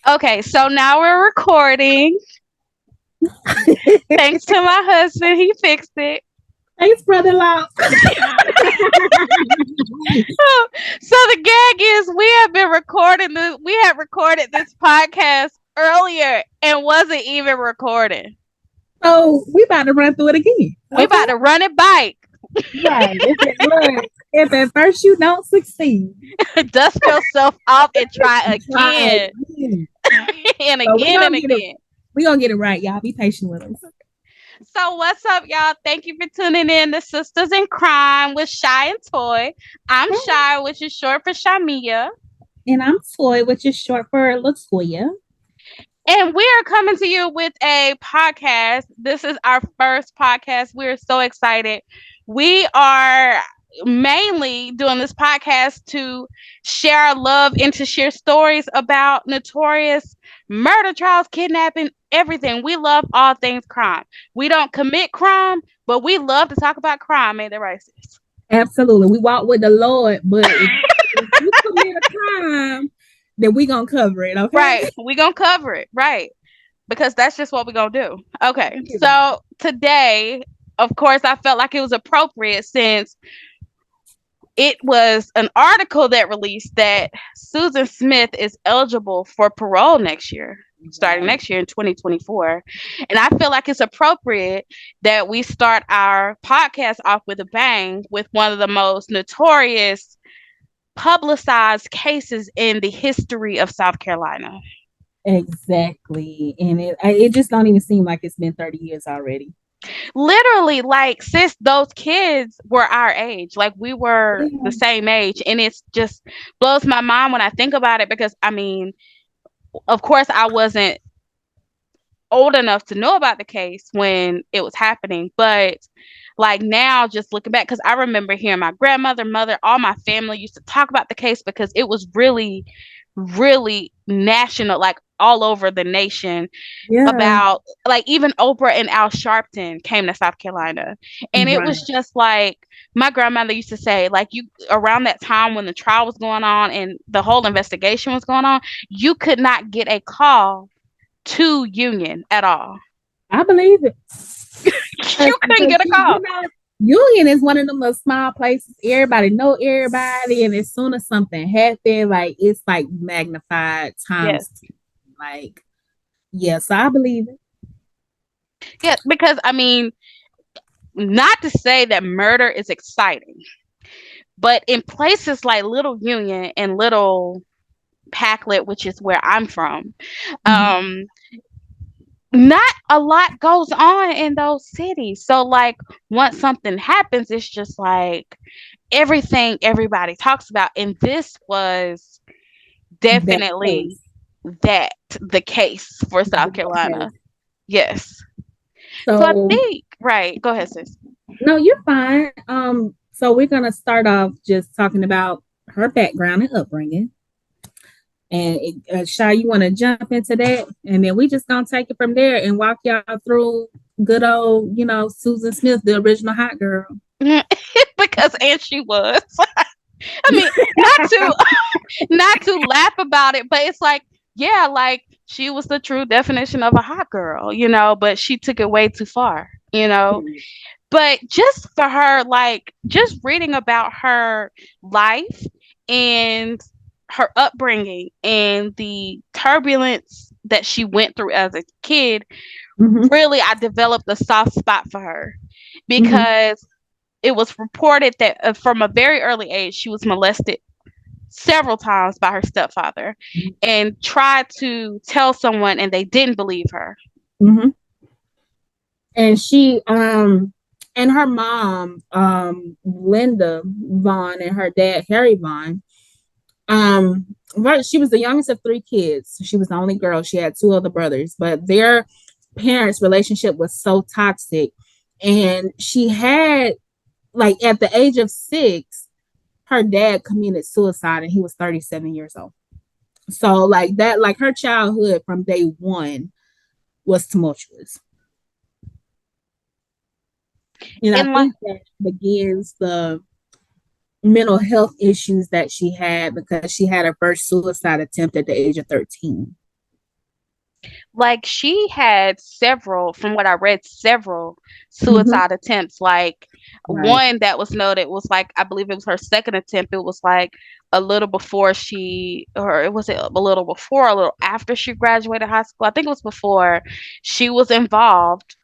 Okay, so now we're recording. Thanks to my husband, he fixed it. Thanks, brother-in-law. So the gag is we have been recording this. We had recorded this podcast earlier and wasn't even recording. So we about to run through it again. We Okay. about to run it back, Right. If at first you don't succeed, dust yourself off, and try try again again. and So we again and gonna get it. again. We gonna get it right, y'all. Be patient with us. So what's up, y'all? Thank you for tuning in to Sisters in Crime with Shy and Toy. I'm Shy, which is short for Shamia. And I'm Toy, which is short for Latoya. And we are coming to you with a podcast. This is our first podcast. We're so excited. We are mainly doing this podcast to share our love and to share stories about notorious murder trials, kidnapping, everything. We love all things crime. We don't commit crime, but we love to talk about crime. Ain't that right, sis? Absolutely. We walk with the Lord, but if you commit a crime, then we gonna cover it, okay? Right. We gonna cover it. Right. Because that's just what we're gonna do. Okay. So today, of course, I felt like it was appropriate since it was an article that released that Susan Smith is eligible for parole next year, starting Right. next year in 2024. And I feel like it's appropriate that we start our podcast off with a bang with one of the most notorious publicized cases in the history of South Carolina. Exactly. And it just don't even seem like it's been 30 years already. Literally, like, sis, those kids were our age. Like, we were the Yeah. same age. And it's just blows my mind when I think about it because, I mean, of course, I wasn't old enough to know about the case when it was happening. But, like, now just looking back, because I remember hearing my grandmother, mother, all my family used to talk about the case because it was really, really national, like, all over the nation Yeah. about, like, even Oprah and Al Sharpton came to South Carolina. And it Right. was just like my grandmother used to say, like, you around that time when the trial was going on and the whole investigation was going on, you could not get a call to Union at all. I believe it. You couldn't Because get a call. Union is one of them little small places. Everybody know everybody, and as soon as something happened, like it's like magnified Yes. times 10. Like, yes, I believe it. Yes, because I mean, not to say that murder is exciting, but in places like Little Union and Little Packlet, which is where I'm from, Mhm. um, not a lot goes on in those cities. So, like, once something happens, it's just like everything everybody talks about. And this was That definitely case. that the case for South That Carolina. case. Yes. So I So think, right, go ahead, sis. no, you're fine. So we're gonna start off just talking about her background and upbringing. And Shy, you want to jump into that, and then we just gonna take it from there and walk y'all through good old, Susan Smith, the original hot girl. Because and she was. I mean, not to not to laugh about it, but it's like, yeah, like she was the true definition of a hot girl, but she took it way too far, you know. But just for her, like, just reading about her life and her upbringing and the turbulence that she went through as a kid, Mm-hmm. really, I developed a soft spot for her Mm-hmm. because it was reported that from a very early age, she was molested several times by her stepfather and tried to tell someone and they didn't believe her. Mm-hmm. And and her mom, Linda Vaughn, and her dad, Harry Vaughn, she was the youngest of three kids. She was the only girl. She had two other brothers, but their parents' relationship was so toxic. And she had, like, at the age of 6, her dad committed suicide and he was 37 years old. So, like, that, like, her childhood from day one was tumultuous. And I And like, think that begins the mental health issues that she had because she had her first suicide attempt at the age of 13. Like she had several, from what I read, several Hmm. suicide attempts. Like Right. one that was noted was like, I believe it was her second attempt. It was like a little before she, or it was a little before, a little after she graduated high school. I think it was before she was involved.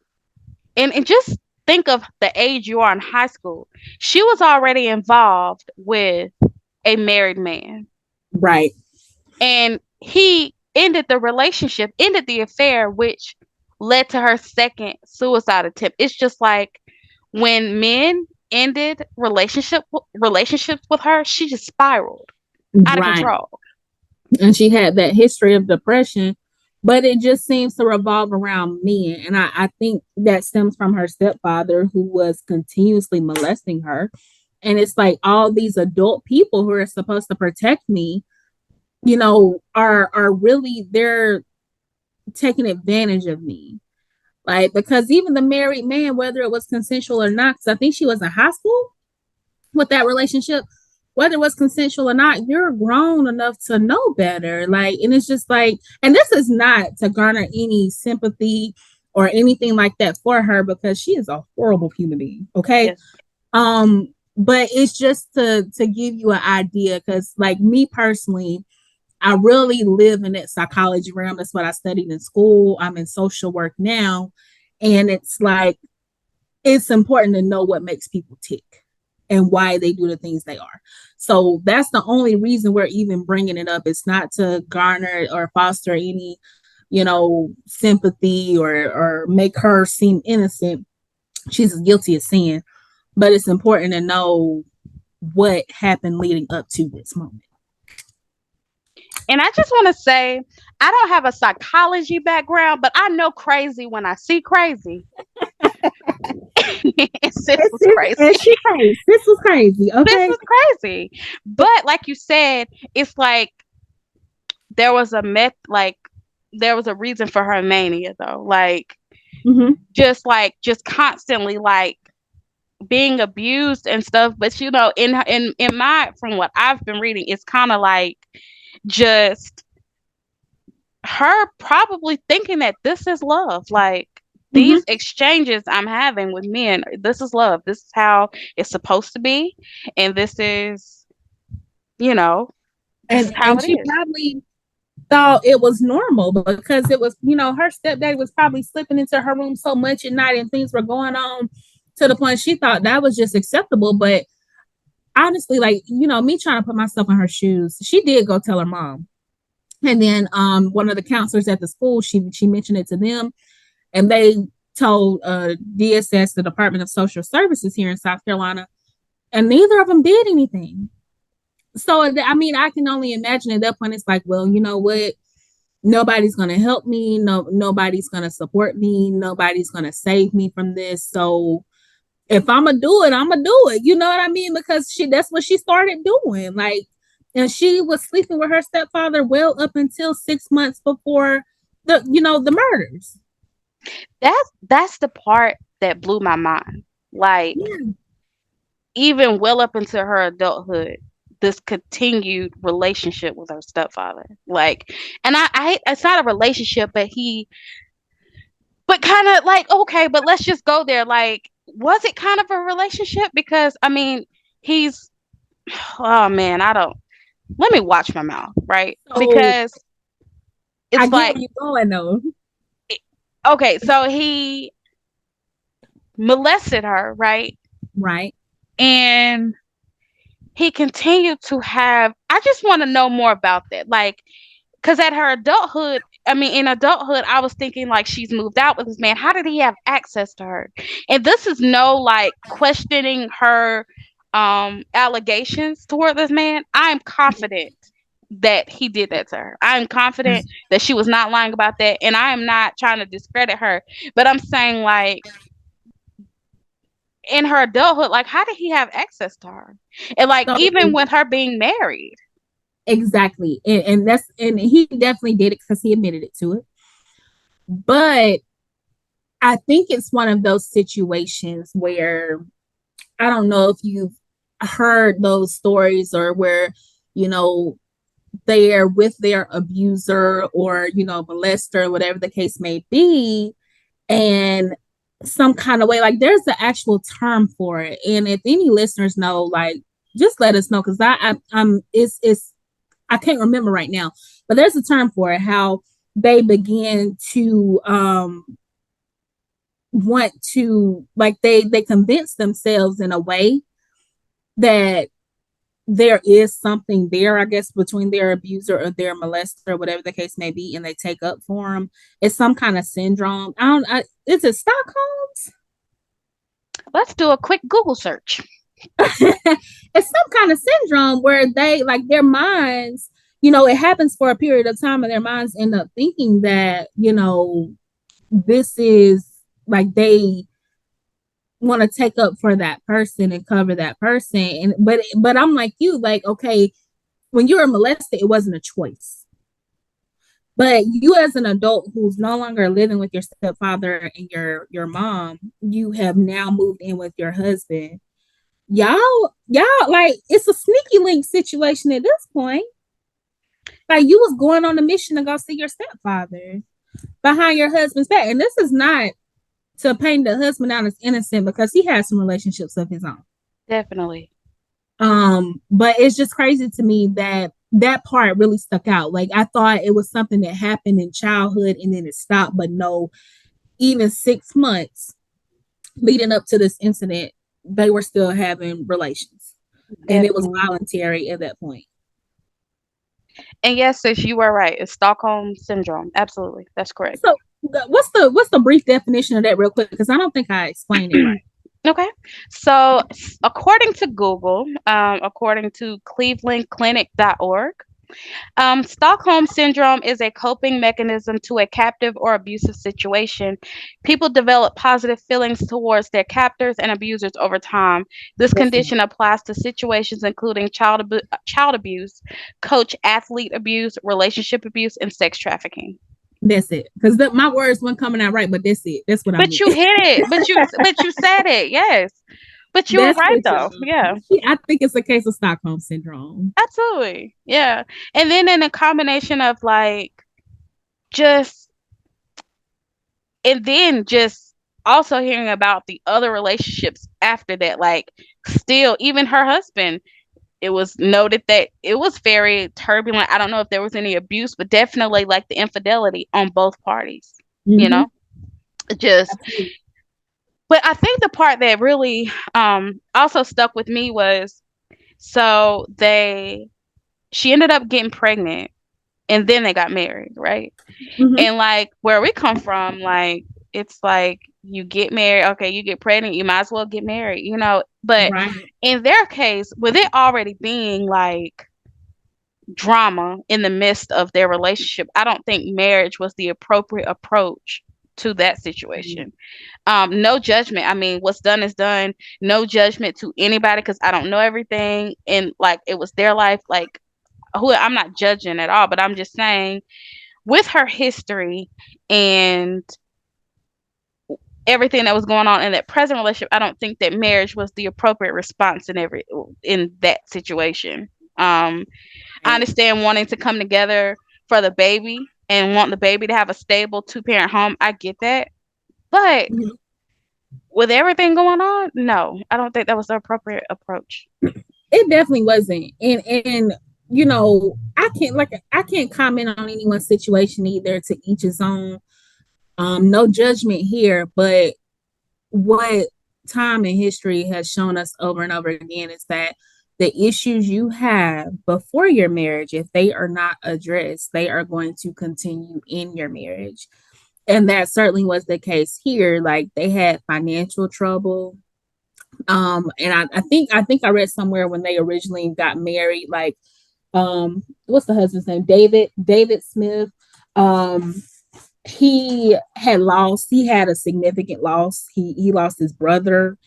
And just think of the age you are in high school. She was already involved with a married man, Right. and he ended the relationship, ended the affair, which led to her second suicide attempt. It's just like when men ended relationships with her, she just spiraled out of Right. control. And she had that history of depression, but it just seems to revolve around men. And I think that stems from her stepfather, who was continuously molesting her. And it's like all these adult people who are supposed to protect me, are really, they're taking advantage of me. Like, because even the married man, whether it was consensual or not, because I think she was in high school with that relationship, whether it was consensual or not, you're grown enough to know better. Like, and it's just like, and this is not to garner any sympathy or anything like that for her, because she is a horrible human being. Okay. Yes. But it's just to give you an idea, because like me personally, I really live in that psychology realm. That's what I studied in school. I'm in social work now. And it's like, it's important to know what makes people tick and why they do the things they are. So that's the only reason we're even bringing it up. It's not to garner or foster any, sympathy, or make her seem innocent. She's as guilty as sin, but it's important to know what happened leading up to this moment. And I just want to say, I don't have a psychology background, but I know crazy when I see crazy. And sis And, was crazy. and she crazy. This was crazy. Sis Okay. was crazy. But like you said, it's like there was a myth, like there was a reason for her mania though. Mm-hmm. Just constantly like being abused and stuff. But in my, from what I've been reading, it's kind of like just her probably thinking that this is love. Like Mm-hmm. these exchanges I'm having with men, this is love. This is how it's supposed to be, and you know, this is how And it she is. probably thought it was normal, because it was, her stepdad was probably slipping into her room so much at night, and things were going on to the point she thought that was just acceptable. But honestly, like, me trying to put myself in her shoes, she did go tell her mom. And then one of the counselors at the school, she mentioned it to them, and they told DSS, the Department of Social Services here in South Carolina, and neither of them did anything. So I mean, I can only imagine at that point it's like, well, you know what? Nobody's going to help me. No, nobody's going to support me. Nobody's going to save me from this. So if I'm gonna do it, I'm gonna do it. You know what I mean? Because that's what she started doing. Like, and she was sleeping with her stepfather well up until 6 months before the murders. That's the part that blew my mind. Like Yeah. even well up into her adulthood, this continued relationship with her stepfather. Like, and it's not a relationship, but kind of like, okay, but let's just go there. Like, was it kind of a relationship? Because I mean, he's, oh man, I don't. Let me watch my mouth, right? So Because I it's get where like, you're going though. okay, so he molested her, right? Right. And he continued to have, I just want to know more about that. Like, because at her adulthood, I mean, in adulthood, I was thinking like she's moved out with this man. How did he have access to her? And this is no like questioning her allegations toward this man. I'm confident that he did that to her. I'm confident that she was not lying about that. And I am not trying to discredit her, but I'm saying like in her adulthood, like how did he have access to her? And like So even with her being married. exactly, and he definitely did it because he admitted it to it. But I think it's one of those situations where, I don't know if you've heard those stories, or where, you know they're with their abuser or, molester, whatever the case may be, and some kind of way, like there's the actual term for it. And if any listeners know, like, just let us know, because I'm it's I can't remember right now, but there's a term for it, how they begin to want to, like, they convince themselves in a way that there is something there, I guess, between their abuser or their molester, whatever the case may be, and they take up for them. It's some kind of syndrome. Is it Stockholm's? Let's do a quick Google search. It's some kind of syndrome where they, like, their minds, it happens for a period of time, and their minds end up thinking that, this is, like, they want to take up for that person and cover that person. And but I'm like you, like, okay, when you were molested, it wasn't a choice. But you, as an adult who's no longer living with your stepfather and your mom, you have now moved in with your husband. Y'all, like, it's a sneaky link situation at this point. Like, you was going on a mission to go see your stepfather behind your husband's back. And this is not to paint the husband out as innocent, because he has some relationships of his own. Definitely. But it's just crazy to me that that part really stuck out. Like, I thought it was something that happened in childhood and then it stopped, but no, even 6 months leading up to this incident, they were still having relations. Definitely. And it was voluntary at that point. And yes, sis, you were right. It's Stockholm syndrome. Absolutely. That's correct. So what's the brief definition of that, real quick? Because I don't think I explained it right. Okay. So, according to Google, according to clevelandclinic.org, Stockholm syndrome is a coping mechanism to a captive or abusive situation. People develop positive feelings towards their captors and abusers over time. This condition applies to situations including child abuse, coach athlete abuse, relationship abuse, and sex trafficking. That's it. Because my words weren't coming out right, but that's it. That's what I meant. But you hit it. But you said it. Yes. But you were right though. Yeah. I think it's a case of Stockholm syndrome. Absolutely. Yeah. And then in a combination of like just and then just also hearing about the other relationships after that, like still even her husband, it was noted that it was very turbulent. I don't know if there was any abuse, but definitely like the infidelity on both parties. Mm-hmm. You know, just. But I think the part that really also stuck with me was, so she ended up getting pregnant and then they got married, right? Mm-hmm. And like where we come from, like it's like you get married, okay, you get pregnant, you might as well get married, you know. But right. In their case, with it already being like drama in the midst of their relationship, I don't think marriage was the appropriate approach to that situation. No judgment. I mean, what's done is done. No judgment to anybody, because I don't know everything, and like it was their life. Like, who, I'm not judging at all, but I'm just saying, with her history and everything that was going on in that present relationship, I don't think that marriage was the appropriate response in that situation. I understand wanting to come together for the baby and want the baby to have a stable 2-parent home. I get that. But with everything going on, no, I don't think that was the appropriate approach. It definitely wasn't. And you know, I can't comment on anyone's situation either, to each his own. No judgment here, but what time and history has shown us over and over again is that the issues you have before your marriage, if they are not addressed, they are going to continue in your marriage. And that certainly was the case here. Like, they had financial trouble. And I think I read somewhere when they originally got married, like, what's the husband's name? David Smith. He had a significant loss. He lost his brother,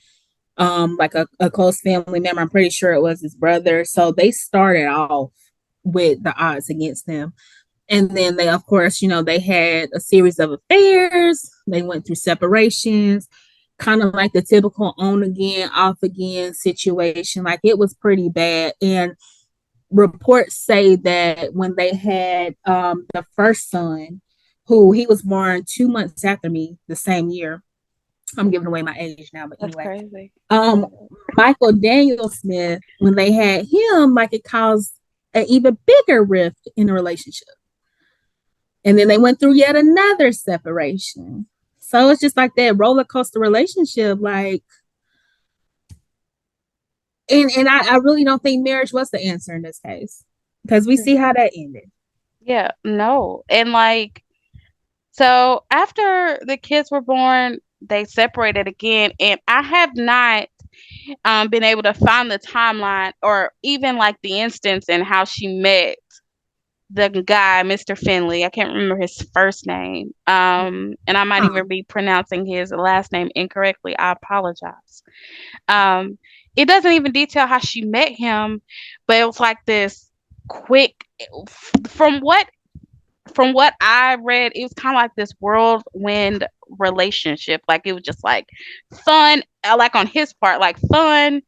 like a close family member. I'm pretty sure it was his brother. So they started off with the odds against them. And then they, of course, they had a series of affairs. They went through separations, kind of like the typical on again, off again situation. Like, it was pretty bad. And reports say that when they had the first son, who he was born 2 months after me the same year. I'm giving away my age now, but That's anyway. crazy. Um, Michael Daniel Smith, when they had him, like it caused an even bigger rift in the relationship. And then they went through yet another separation. So it's just like that roller coaster relationship. Like, and I really don't think marriage was the answer in this case because we see how that ended. Yeah, no. And like, so after the kids were born, they separated again. And I have not been able to find the timeline or even like the instance in how she met the guy, Mr. Finley. I can't remember his first name. And I might Huh. even be pronouncing his last name incorrectly. I apologize. Um, it doesn't even detail how she met him, but it was like this quick from what from what I read, it was kind of like this whirlwind relationship. Like it was just like fun, like on his part, like fun.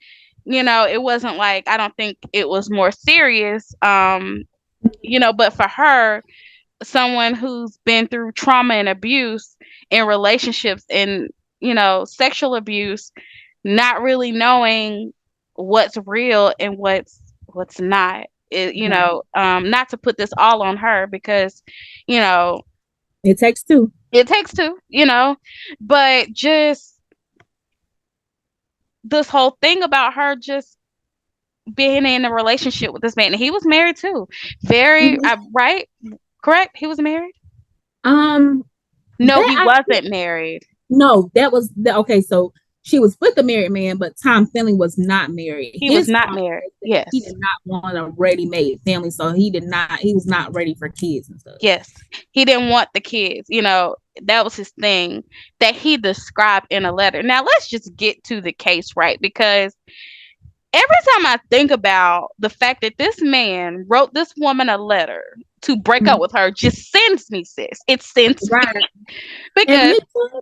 It wasn't like I don't think it was more serious. But for her, someone who's been through trauma and abuse in relationships and sexual abuse, not really knowing what's real and what's not. Right. Not to put this all on her because you know It takes two. it takes two, but just this whole thing about her just being in a relationship with this man, and he was married too. Very Mhm. right, correct. He was married. Um, No, that he I wasn't married. no, that was okay. So she was with a married man, but Tom Finley was not married. He was His not point married. was that he Yes. did not want a ready-made family, so he did not. He was not ready for kids and stuff. Yes. He didn't want the kids. That was his thing that he described in a letter. Now, let's just get to the case, right? Because every time I think about the fact that this man wrote this woman a letter to break up Mhm. with her just sends me, sis. It sends me. Right, and Because, me too.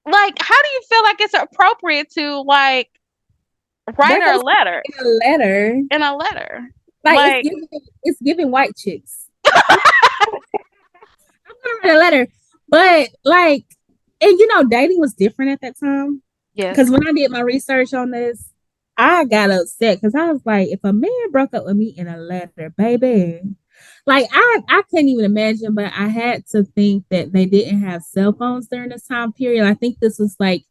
like, how do you feel like it's appropriate to, like, write Break her up a letter in a letter, in a letter? like Like, it's giving white chicks. I'm gonna write a letter, but like, and dating was different at that time. yes, Because when I did my research on this, I got upset because I was like, if a man broke up with me in a letter, baby, like I couldn't even imagine. But I had to think that they didn't have cell phones during this time period. I think this was like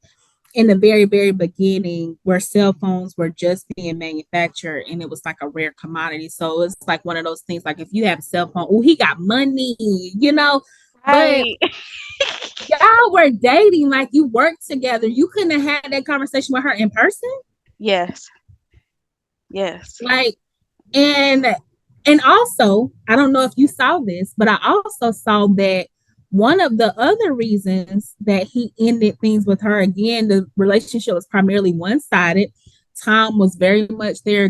in the very, very beginning where cell phones were just being manufactured and it was like a rare commodity. So it's like one of those things like if you have a cell phone, oh, he got money. But right. y'all were dating, like you worked together. You couldn't have had that conversation with her in person. Yes, yes. Like, and also, I don't know if you saw this, but I also saw that one of the other reasons that he ended things with her again, the relationship was primarily one-sided. Tom was very much there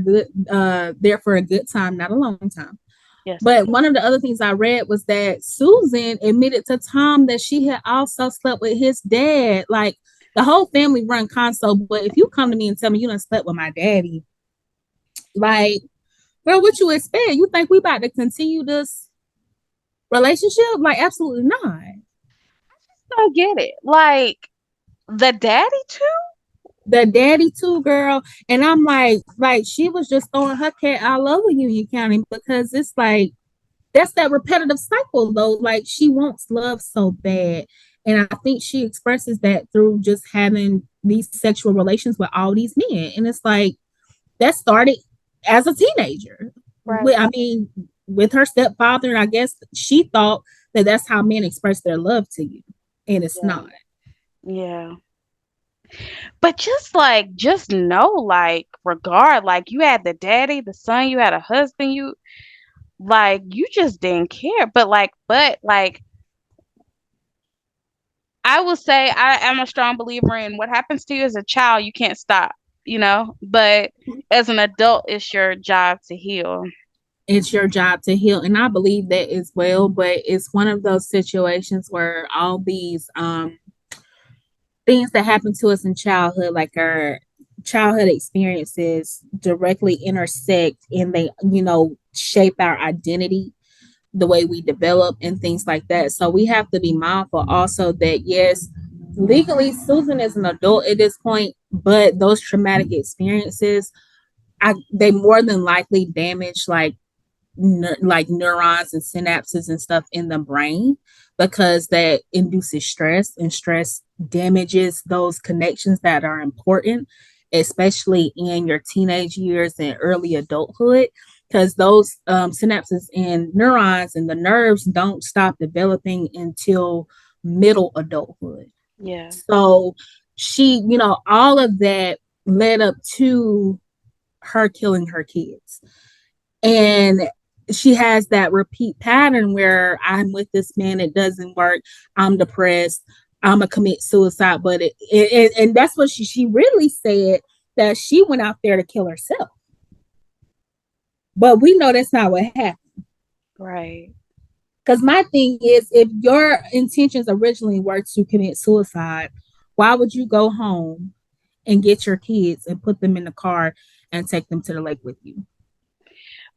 for a good time, not a long time. Yes. But one of the other things I read was that Susan admitted to Tom that she had also slept with his dad. Like the whole family run console, but if you come to me and tell me you done slept with my daddy, like, girl, what you expect? You think we about to continue this relationship? Like, absolutely not. Don't get it. Like the daddy too? The daddy too, girl. And I'm like she was just throwing her cat all over Union County because it's like that's that repetitive cycle though. Like she wants love so bad. And I think she expresses that through just having these sexual relations with all these men. And it's like that started as a teenager. Right. I mean, with her stepfather, and I guess she thought that that's how men express their love to you. And it's Yeah. not. Yeah. But just know, like, regard, like you had the daddy, the son, you had a husband, you just didn't care. But like I will say I am a strong believer in what happens to you as a child, you can't stop. But as an adult, it's your job to heal. It's your job to heal. And I believe that as well. But it's one of those situations where all these things that happen to us in childhood, like our childhood experiences directly intersect and they, shape our identity, the way we develop and things like that. So we have to be mindful also that yes, legally Susan is an adult at this point, but those traumatic experiences, they more than likely damage like neurons and synapses and stuff in the brain because that induces stress, and stress damages those connections that are important, especially in your teenage years and early adulthood, because those synapses and neurons and the nerves don't stop developing until middle adulthood. Yeah. So she, all of that led up to her killing her kids. And she has that repeat pattern where I'm with this man, it doesn't work, I'm depressed, I'm gonna commit suicide. But and that's what she really said, that she went out there to kill herself. But we know that's not what happened. Right. Because my thing is, if your intentions originally were to commit suicide, why would you go home and get your kids and put them in the car and take them to the lake with you?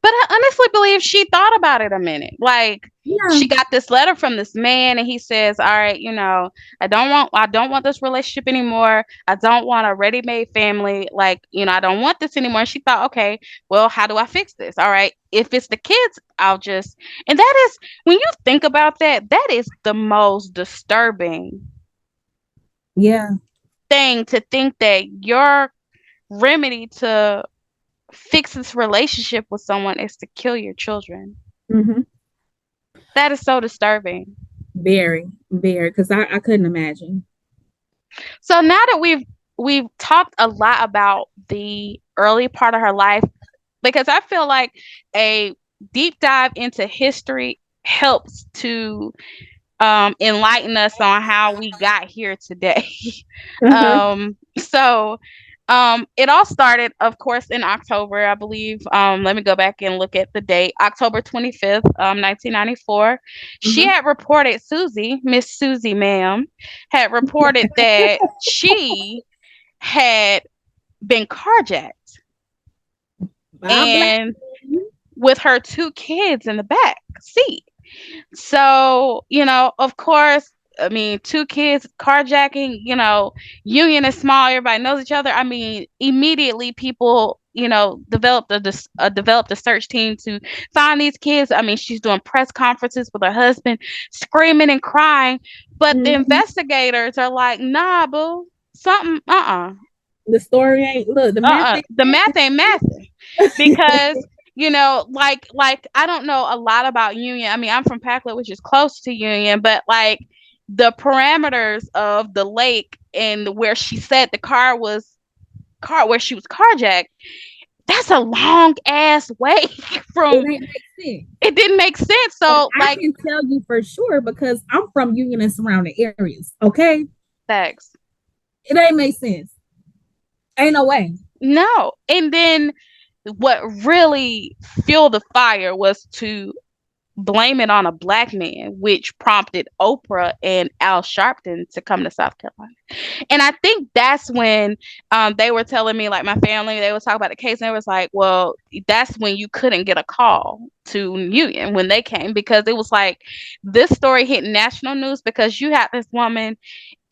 But I honestly believe she thought about it a minute. Like, Yeah. she got this letter from this man and he says, "All right, I don't want this relationship anymore. I don't want a ready-made family. Like, I don't want this anymore." And she thought, "Okay, well, how do I fix this? All right, if it's the kids, I'll just." And that is, when you think about that, that is the most disturbing Yeah. thing, to think that your remedy to fix this relationship with someone is to kill your children. Mm-hmm. That is so disturbing. Very, very, because I couldn't imagine. So now that we've talked a lot about the early part of her life, because I feel like a deep dive into history helps to enlighten us on how we got here today. Uh-huh. So it all started, of course, in October, I believe. Let me go back and look at the date. October 25th, 1994. She Uh-huh. had reported, Miss Susie, ma'am, had reported that she had been carjacked, By black and men. with her two kids in the back seat. So, of course, I mean, two kids carjacking, Union is small, everybody knows each other. I mean, immediately people, developed a search team to find these kids. I mean, she's doing press conferences with her husband, screaming and crying. But the Mhm. investigators are like, "Nah, boo, something, The story ain't, look, the math ain't the math ain't math." math. Because like I don't know a lot about Union. I mean, I'm from Packlet, which is close to Union, but like the parameters of the lake and where she said the car where she was carjacked, that's a long ass way It from. ain't make sense. It didn't make sense. And So I like, can tell you for sure because I'm from Union and surrounding areas. Okay. thanks. It ain't make sense. Ain't no way. No. And then what really fueled the fire was to blame it on a black man, which prompted Oprah and Al Sharpton to come to South Carolina. And I think that's when they were telling me, like my family, they would talk about the case, and they was like, well, that's when you couldn't get a call to Union when they came, because it was like this story hit national news because you had this woman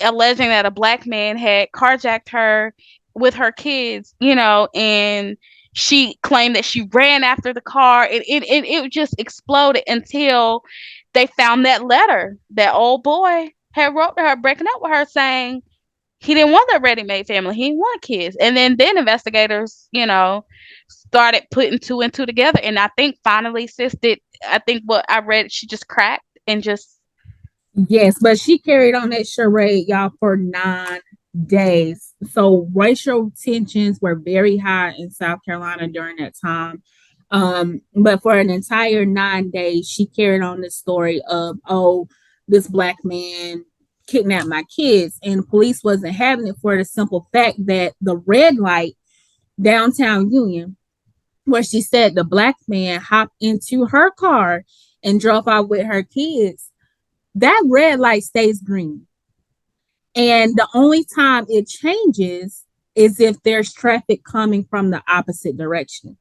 alleging that a black man had carjacked her with her kids, and she claimed that she ran after the car. It just exploded until they found that letter that old boy had wrote to her, breaking up with her, saying he didn't want a ready-made family. He didn't want kids. And then investigators, started putting two and two together. And I think finally, sis did. I think what I read, she just cracked and just. Yes, but she carried on that charade, y'all, for 9 days. So racial tensions were very high in South Carolina during that time. But for an entire 9 days, she carried on this story of, oh, this black man kidnapped my kids, and police wasn't having it for the simple fact that the red light downtown Union, where she said the black man hopped into her car and drove out with her kids, that red light stays green. And the only time it changes as if there's traffic coming from the opposite direction.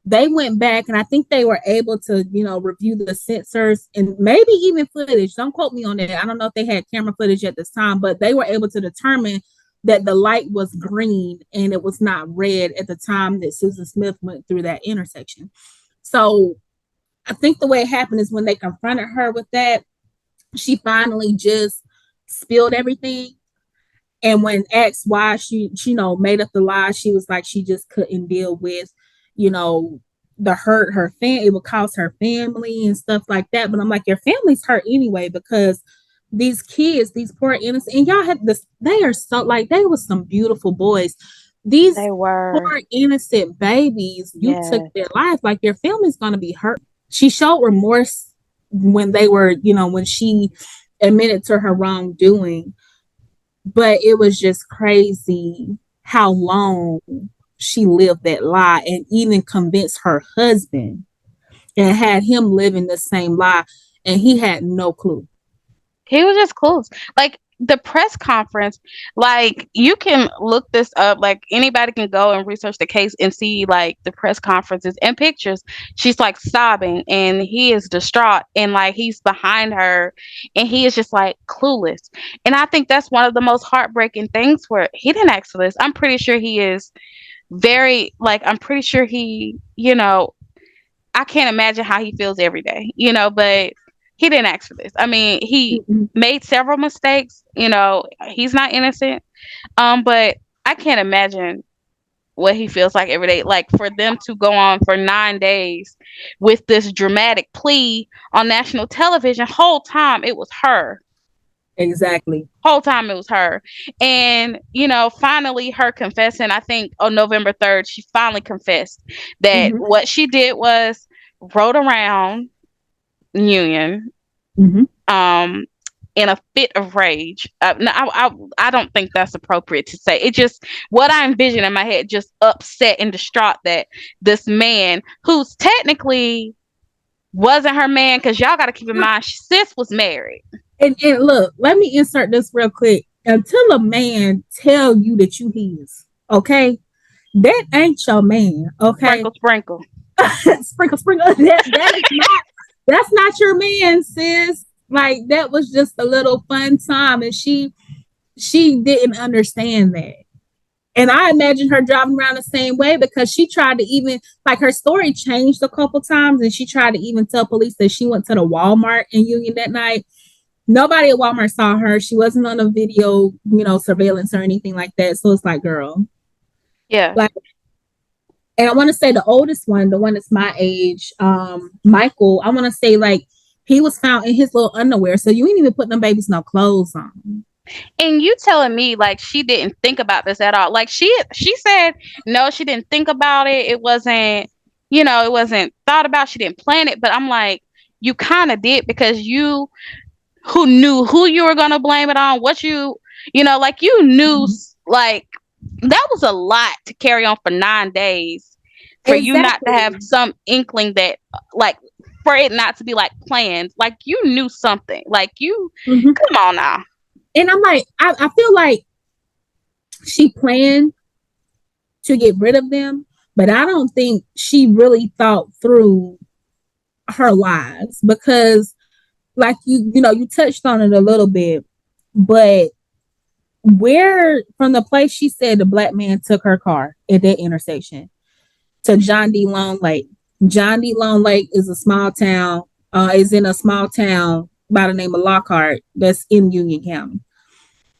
They went back and I think they were able to, review the sensors and maybe even footage. Don't quote me on that. I don't know if they had camera footage at this time, but they were able to determine that the light was green and it was not red at the time that Susan Smith went through that intersection. So I think the way it happened is when they confronted her with that, she finally just spilled everything. And when asked why she made up the lie, she was like, she just couldn't deal with, you know, the hurt it would cause her family and stuff like that. But I'm like, your family's hurt anyway, because these kids, these poor innocent, and y'all had this, they are so, like, they were some beautiful boys. These They were. poor innocent babies, you took Yes. their life. Like, your family's gonna be hurt. She showed remorse when they were, when she admitted to her wrongdoing, but it was just crazy how long she lived that lie and even convinced her husband and had him living the same lie, and he had no clue. He was just close. Like the press conference, like you can look this up. Like anybody can go and research the case and see like the press conferences and pictures. She's like sobbing and he is distraught and like he's behind her and he is just like clueless. And I think that's one of the most heartbreaking things where he didn't ask for this. I'm pretty sure he is very like I'm pretty sure I can't imagine how he feels every day, but he didn't ask for this. I mean, he Mm-mm. made several mistakes, he's not innocent. But I can't imagine what he feels like every day. Like for them to go on for 9 days with this dramatic plea on national television, whole time it was her. Exactly. Whole time it was her. And, finally her confessing, I think on November 3rd, she finally confessed that Mm-hmm. what she did was rode around Union Mm-hmm. um in a fit of rage. No, I don't think that's appropriate to say. It just what I envision in my head, just upset and distraught that this man, who's technically wasn't her man, because y'all got to keep in mind, sis was married. And look, let me insert this real quick. Until a man tell you that you his, okay, that ain't your man, okay. Sprinkle, sprinkle. Sprinkle, sprinkle. That's not your man, sis. Like, that was just a little fun time, and she didn't understand that. And I imagine her driving around the same way, because she tried to even, like, her story changed a couple times, and she tried to even tell police that she went to the Walmart in Union that night. Nobody at Walmart saw her. She wasn't on a video, surveillance or anything like that. So it's like, girl, Yeah. like, and I want to say the oldest one, the one that's my age, Michael, I want to say, like, he was found in his little underwear. So you ain't even put them babies no clothes on. And you telling me like she didn't think about this at all? Like she said no, she didn't think about it. It wasn't thought about. She didn't plan it. But I'm like, you kind of did, because you who knew who you were gonna blame it on, what like you knew, Mhm. like that was a lot to carry on for 9 days for you not to have Exactly. some inkling that like for it not to be like planned, like you knew something, like you Hmm. come on now. And I'm like, I feel like she planned to get rid of them, but I don't think she really thought through her lies, because, like, you touched on it a little bit, but where, from the place she said the black man took her car at that intersection to John D. Long Lake. John D. Long Lake is a small town, is in a small town by the name of Lockhart that's in Union County.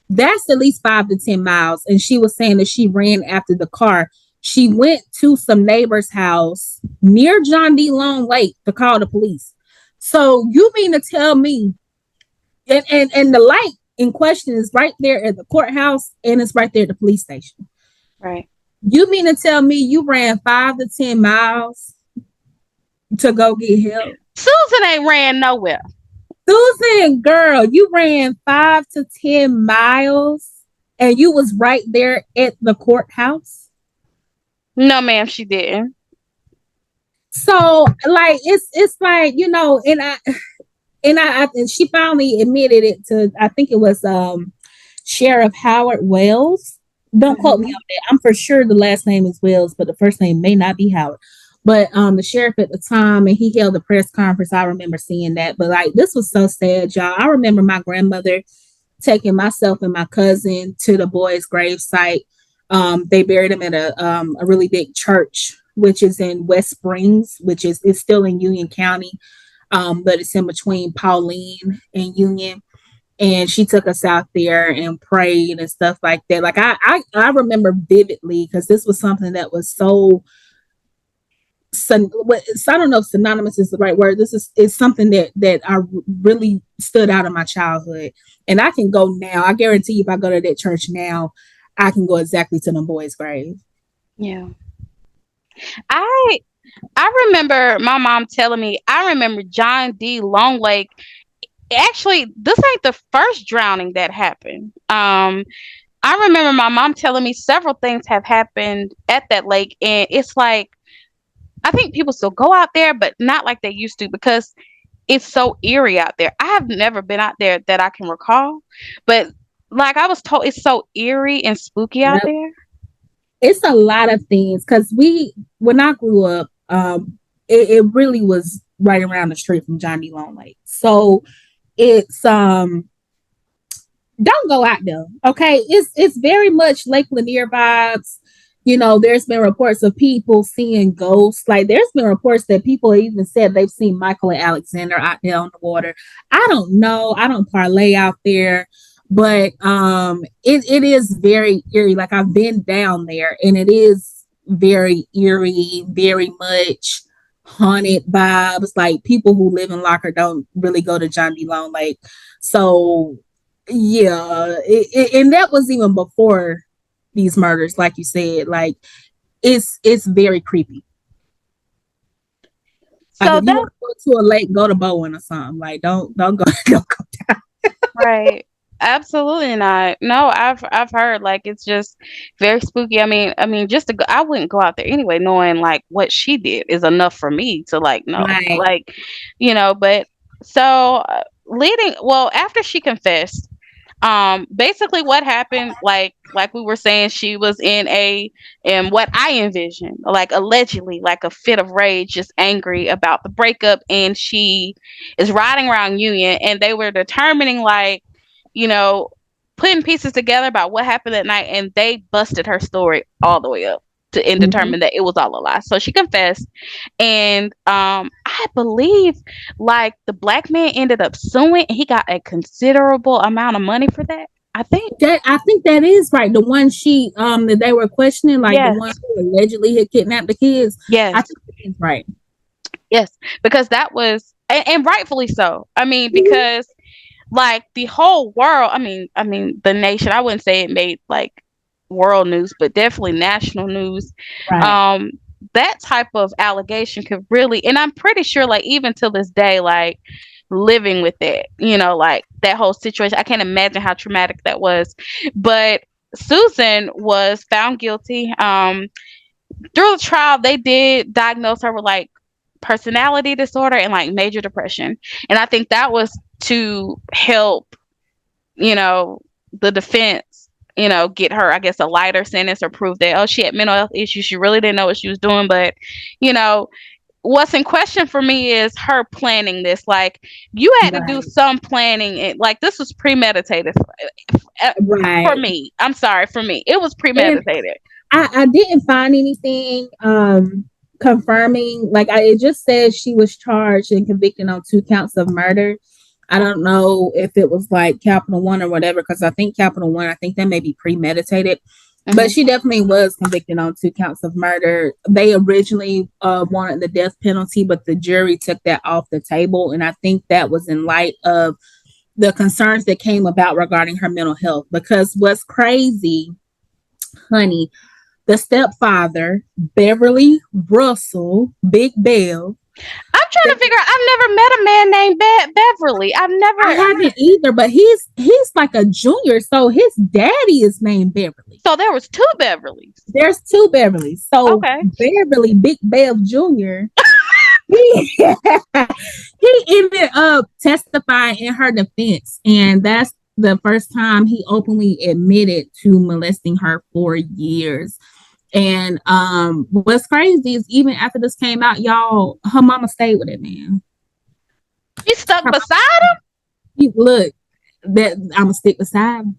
That's at least 5 to 10 miles. And she was saying that she ran after the car. She went to some neighbor's house near John D. Long Lake to call the police. So you mean to tell me, and the light in question is right there at the courthouse and it's right there at the police station. Right. You mean to tell me you ran 5 to 10 miles to go get help? Susan ain't ran nowhere. Susan, girl, you ran 5 to 10 miles and you was right there at the courthouse. No, ma'am, she didn't. So, like, it's like, and she finally admitted it to, I think it was Sheriff Howard Wells. Don't quote me Mhm. on that. I'm for sure the last name is Wells, but the first name may not be Howard. But the sheriff at the time, and he held a press conference. I remember seeing that. But like, this was so sad, y'all. I remember my grandmother taking myself and my cousin to the boy's grave site. They buried him at a really big church, which is in West Springs, which is it's still in Union County, but it's in between Pauline and Union. And she took us out there and prayed and stuff like that. Like I remember vividly because this was something that was so I don't know if synonymous is the right word. This is something that I really stood out in my childhood, and I can go now. I guarantee you, if I go to that church now, I can go exactly to the boy's grave. Yeah. I I remember my mom telling me. I remember John D. Longlake. Actually, this ain't the first drowning that happened. I remember my mom telling me several things have happened at that lake, and it's like I think people still go out there, but not like they used to because it's so eerie out there. I have never been out there that I can recall, but like I was told, it's so eerie and spooky out Yep. there. It's a lot of things because when I grew up, it really was right around the street from Johnny Long Lake. So it's don't go out there. Okay. It's very much Lake Lanier vibes. You know, there's been reports of people seeing ghosts. Like there's been reports that people even said they've seen Michael and Alexander out there on the water. I don't know. I don't parlay out there. But it is very eerie. Like I've been down there and it is very eerie, very much haunted vibes. Like people who live in Locker don't really go to John D. Long Lake. So yeah, and that was even before these murders, like you said. Like it's very creepy. Like So if you that want to go to a lake, go to Bowen or something. Like don't go don't go down. right. Absolutely not. No, I've heard like it's just very spooky. I mean, just to go, I wouldn't go out there anyway, knowing like what she did is enough for me to like no, Right, like, But so leading, well, after she confessed, basically what happened, like we were saying, she was in what I envisioned, like allegedly like a fit of rage, just angry about the breakup, and she is riding around Union, and they were determining like, you know, putting pieces together about what happened that night, and they busted her story all the way up to and mm-hmm. determined that it was all a lie. So she confessed, and I believe like the black man ended up suing, and he got a considerable amount of money for that. I think. That I think that is right. The one she that they were questioning, like the Yes. one who allegedly had kidnapped the kids. I Yes. think that is right. Yes. Because that was, and rightfully so. I mean, because like the whole world, I mean the nation, I wouldn't say it made like world news, but definitely national news. Right. um that type of allegation could really, and I'm pretty sure like even till this day, like living with it, like that whole situation, I can't imagine how traumatic that was. But Susan was found guilty. Through the trial, they did diagnose her with like personality disorder and like major depression. And I think that was to help, you know, the defense, get her, I guess, a lighter sentence, or prove that, oh, she had mental health issues. She really didn't know what she was doing. But, you know, what's in question for me is her planning this. Like, you had to do Right. some planning. Like, this was premeditated uh, for Right. me. I'm sorry, for me. It was And premeditated. I didn't find anything confirming. Like it just says she was charged and convicted on 2 counts of murder. I don't know if it was like capital one or whatever, because I think capital one, I think that may be premeditated. But Hmm. she definitely was convicted on 2 counts of murder. They originally wanted the death penalty, but the jury took that off the table. And I think that was in light of the concerns that came about regarding her mental health. Because what's crazy, honey, the stepfather, Beverly Russell, Big Bill. I'm trying to figure out. I've never met a man named Beverly. I've I never. haven't either, but he's like a junior, so his daddy is named Beverly. So there was two Beverlys. There's two Beverlys. So Okay. Beverly Big Bev Jr. He, he ended up testifying in her defense, and that's the first time he openly admitted to molesting her for years. And what's crazy is even after this came out, y'all, her mama stayed with it, man. She stuck Her, beside look, that I'm gonna stick beside him.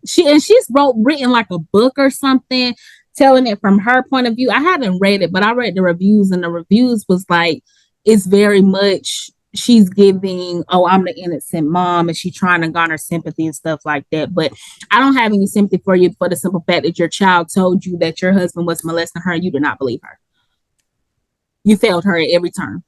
She's written like a book or something, telling it from her point of view. I haven't read it, but I read the reviews, and the reviews was like it's very much she's giving, oh, I'm the innocent mom, and she's trying to garner sympathy and stuff like that. But I don't have any sympathy for you for the simple fact that your child told you that your husband was molesting her and you did not believe her. You failed her at every turn.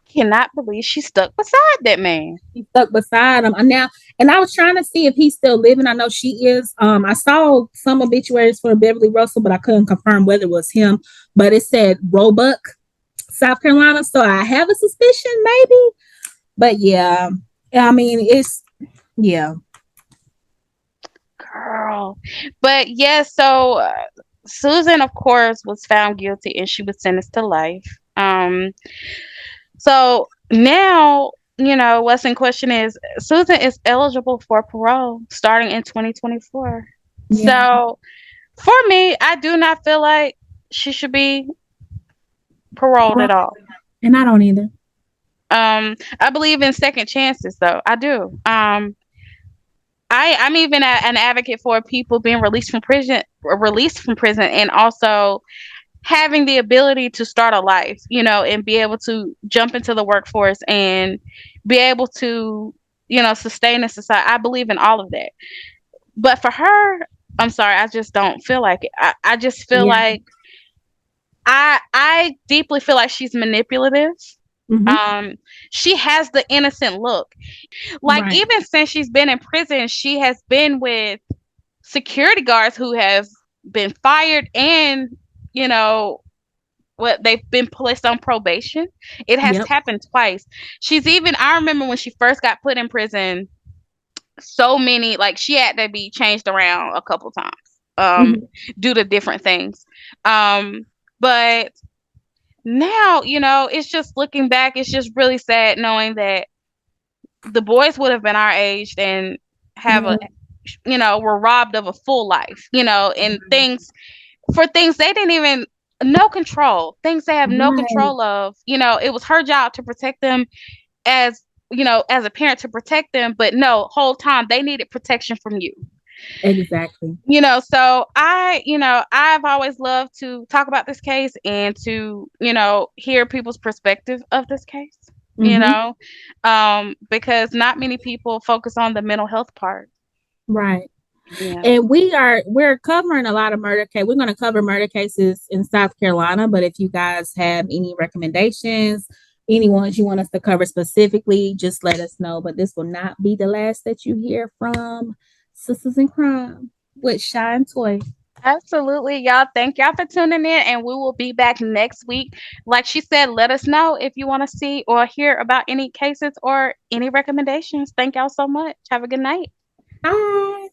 cannot believe she stuck beside that man. He stuck beside him. And now, and I was trying to see if he's still living. I know she is. I saw some obituaries for Beverly Russell, but I couldn't confirm whether it was him. But it said Roebuck, South Carolina. So I have a suspicion, maybe. But yeah, I mean, it's yeah. Girl. But yeah, so Susan, of course, was found guilty and she was sentenced to life. So now, what's in question is Susan is eligible for parole starting in 2024. Yeah. So for me, I do not feel like she should be paroled at all. And I don't either. I believe in second chances, though. I do. I'm even an advocate for people being released from prison, and also having the ability to start a life, and be able to jump into the workforce and be able to, sustain a society. I believe in all of that. But for her, I'm sorry, I just don't feel like it. I just feel Yeah. like I deeply feel like she's manipulative. Mm-hmm. Um, she has the innocent look. Like Right. even since she's been in prison, she has been with security guards who have been fired and, you know, what they've been placed on probation. It has Yep. happened twice. I remember when she first got put in prison, so many, like she had to be changed around a couple times Mm-hmm. due to different things. But now, it's just looking back, it's just really sad knowing that the boys would have been our age and have Yeah. were robbed of a full life, and things they didn't even no control, things they have no Right. control of. It was her job to protect them as as a parent, to protect them, but no, whole time they needed protection from you. Exactly. So I've always loved to talk about this case and to, hear people's perspective of this case, Mm-hmm. because not many people focus on the mental health part. Right. Yeah. And we're covering a lot of murder case. We're going to cover murder cases in South Carolina, but if you guys have any recommendations, any ones you want us to cover specifically, just let us know. But this will not be the last that you hear from Sisters in Crime with Shy and Toy. Absolutely, y'all. Thank y'all for tuning in, and we will be back next week. Like she said, let us know if you want to see or hear about any cases or any recommendations. Thank y'all so much. Have a good night. Bye.